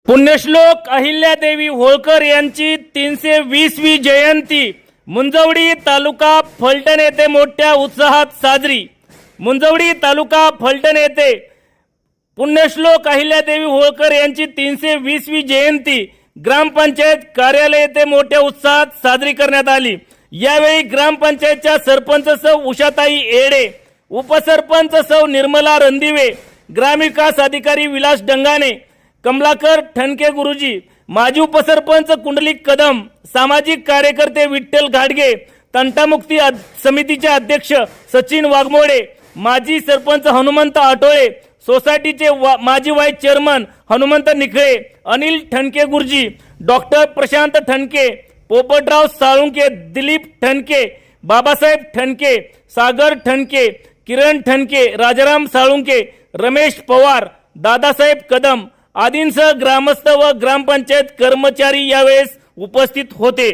पुण्यश्लोक अहिल्यादेवी होळकर यांची 320वी जयंती मुंजवडी तालुका फलटण येथे मोठ्या उत्साहात साजरी। मुंजवडी तालुका फलटण येथे पुण्यश्लोक अहिल्यादेवी होळकर यांची 320वी जयंती ग्रामपंचायत कार्यालय येथे मोठ्या उत्साहात साजरी करण्यात आली। यावेळी ग्रामपंचायतच्या सरपंच सौ उषाताई येडे, उपसरपंच सौ निर्मला रणदिवे, ग्रामविकास अधिकारी विलास डंगाने, कमलाकर ठणके गुरुजी, माजी उपसरपंच कुंडलिक कदम, सामाजिक कार्यकर्ते विठ्ठल घाडगे, तंटामुक्ती समितीचे अध्यक्ष सचिन वाघमोडे, माजी सरपंच हनुमंत आटोळे, सोसायटीचे माजी वाईस चेअरमन हनुमंत निखळे, अनिल ठणके गुरुजी, डॉक्टर प्रशांत ठणके, पोपटराव साळुंके, दिलीप ठणके, बाबासाहेब ठणके, सागर ठणके, किरण ठणके, राजाराम साळुंके, रमेश पवार, दादासाहेब कदम आदींसह ग्रामस्थ व ग्रामपंचायत कर्मचारी यावेळेस उपस्थित होते।